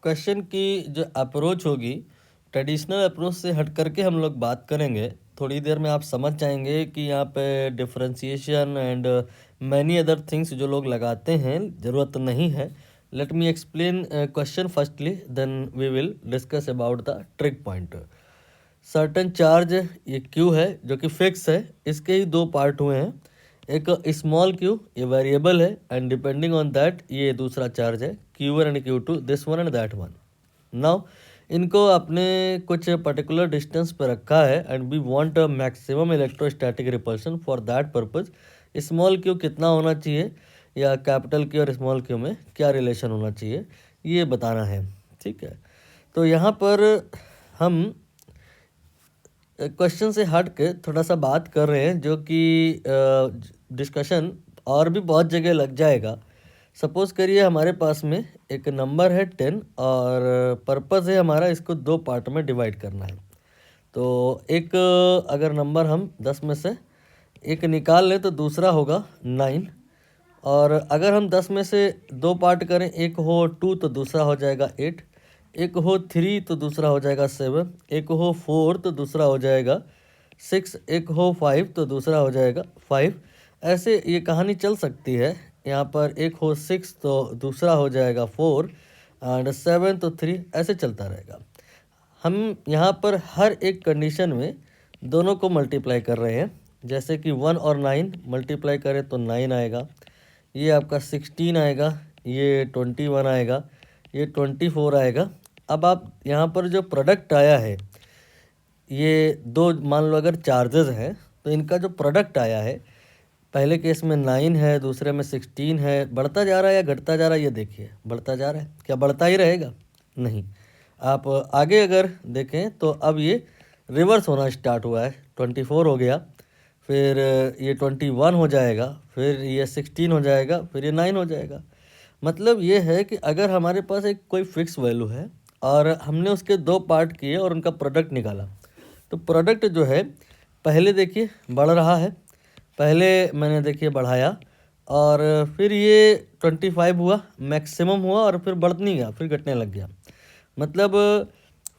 Question की जो approach होगी ट्रेडिशनल अप्रोच से हट करके हम लोग बात करेंगे। थोड़ी देर में आप समझ जाएंगे कि यहाँ पे differentiation and many other things जो लोग लगाते हैं ज़रूरत नहीं है। Let me explain question firstly, then we will discuss about the trick point. Certain charge, ये क्यू है जो कि फिक्स है, इसके ही दो पार्ट हुए हैं। एक स्मॉल क्यू, ये वेरिएबल है एंड डिपेंडिंग ऑन दैट ये दूसरा चार्ज है Q1 and Q2, this one and that one. Now इनको अपने कुछ पर्टिकुलर डिस्टेंस पर रखा है and we want a maximum electrostatic repulsion. For that purpose small Q कितना होना चाहिए या कैपिटल क्यू और स्मॉल क्यू में क्या रिलेशन होना चाहिए ये बताना है, ठीक है। तो यहाँ पर हम क्वेश्चन से हट के थोड़ा सा बात कर रहे हैं जो कि डिस्कशन और भी बहुत जगह लग जाएगा। सपोज़ करिए हमारे पास में एक नंबर है 10 और पर्पस है हमारा इसको दो पार्ट में डिवाइड करना है। तो एक अगर नंबर हम 10 में से एक निकाल लें तो दूसरा होगा 9, और अगर हम 10 में से दो पार्ट करें, एक हो 2 तो दूसरा हो जाएगा 8, एक हो 3 तो दूसरा हो जाएगा 7, एक हो 4 तो दूसरा हो जाएगा 6, एक हो 5 तो दूसरा हो जाएगा 5। ऐसे ये कहानी चल सकती है। यहाँ पर एक हो 6 तो दूसरा हो जाएगा 4 एंड 7 तो 3, ऐसे चलता रहेगा। हम यहाँ पर हर एक कंडीशन में दोनों को मल्टीप्लाई कर रहे हैं। जैसे कि 1 और 9 मल्टीप्लाई करें तो 9 आएगा, ये आपका 16 आएगा, ये 21 आएगा, ये 24 आएगा। अब आप यहाँ पर जो प्रोडक्ट आया है, ये दो मान लो अगर चार्जेस हैं तो इनका जो प्रोडक्ट आया है, पहले केस में 9 है, दूसरे में 16 है, बढ़ता जा रहा है या घटता जा रहा है, ये देखिए बढ़ता जा रहा है। क्या बढ़ता ही रहेगा? नहीं। आप आगे अगर देखें तो अब ये रिवर्स होना स्टार्ट हुआ है, 24 हो गया, फिर ये 21 हो जाएगा, फिर ये 16 हो जाएगा, फिर ये 9 हो जाएगा। मतलब ये है कि अगर हमारे पास एक कोई फिक्स वैल्यू है और हमने उसके दो पार्ट किए और उनका प्रोडक्ट निकाला, तो प्रोडक्ट जो है पहले देखिए बढ़ रहा है, पहले मैंने देखिए बढ़ाया और फिर ये 25 हुआ, मैक्सिमम हुआ और फिर बढ़ नहीं गया, फिर घटने लग गया। मतलब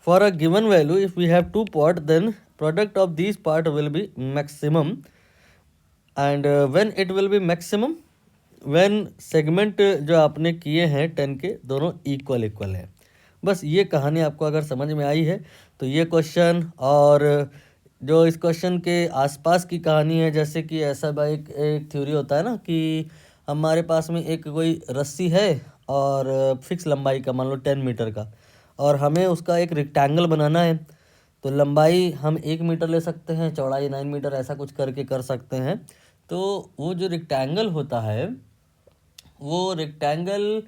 for a given value if we have to part then product of this part will be maximum and when it will be maximum when segment जो आपने किए हैं 10 के दोनों इक्वल है। बस ये कहानी आपको अगर समझ में आई है तो ये क्वेश्चन और जो इस क्वेश्चन के आसपास की कहानी है, जैसे कि ऐसा भाई एक थ्योरी होता है ना कि हमारे पास में एक कोई रस्सी है और फिक्स लंबाई का, मान लो 10 मीटर का, और हमें उसका एक रेक्टेंगल बनाना है। तो लंबाई हम 1 मीटर ले सकते हैं, चौड़ाई 9 मीटर, ऐसा कुछ करके कर सकते हैं। तो वो जो रेक्टेंगल होता है वो रेक्टेंगल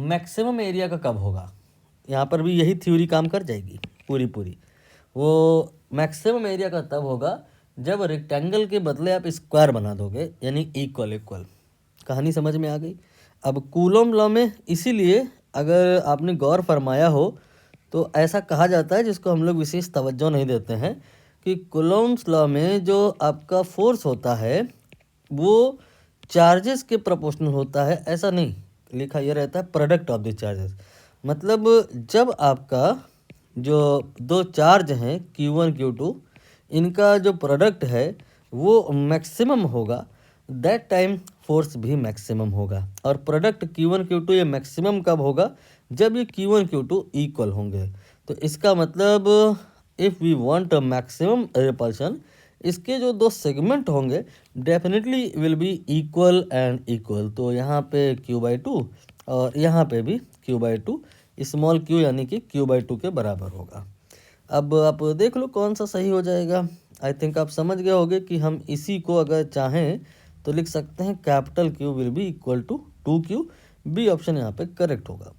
मैक्सिमम एरिया का कब होगा, यहाँ पर भी यही थ्योरी काम कर जाएगी पूरी। वो मैक्सिमम एरिया का तब होगा जब रेक्टेंगल के बदले आप स्क्वायर बना दोगे, यानी इक्वल। कहानी समझ में आ गई। अब कूलोम लॉ में इसीलिए अगर आपने गौर फरमाया हो तो ऐसा कहा जाता है, जिसको हम लोग विशेष तवज्जो नहीं देते हैं, कि कूलोम्स लॉ में जो आपका फोर्स होता है वो चार्जेस के प्रोपोर्शनल होता है। ऐसा नहीं लिखा, ये रहता है प्रोडक्ट ऑफ द चार्जेस। मतलब जब आपका जो दो चार्ज हैं Q1 Q2, इनका जो प्रोडक्ट है वो मैक्सिमम होगा, दैट टाइम फोर्स भी मैक्सिमम होगा। और प्रोडक्ट Q1 Q2 ये मैक्सिमम कब होगा, जब ये Q1 Q2 इक्वल होंगे। तो इसका मतलब if we want a maximum repulsion, इसके जो दो सेगमेंट होंगे definitely will be equal and equal. तो यहाँ पे Q/2 और यहाँ पे भी Q/2, स्मॉल q यानी कि Q/2 के बराबर होगा। अब आप देख लो कौन सा सही हो जाएगा। आई थिंक आप समझ गए होंगे कि हम इसी को अगर चाहें तो लिख सकते हैं capital Q will be equal to 2Q। B option यहाँ पे करेक्ट होगा।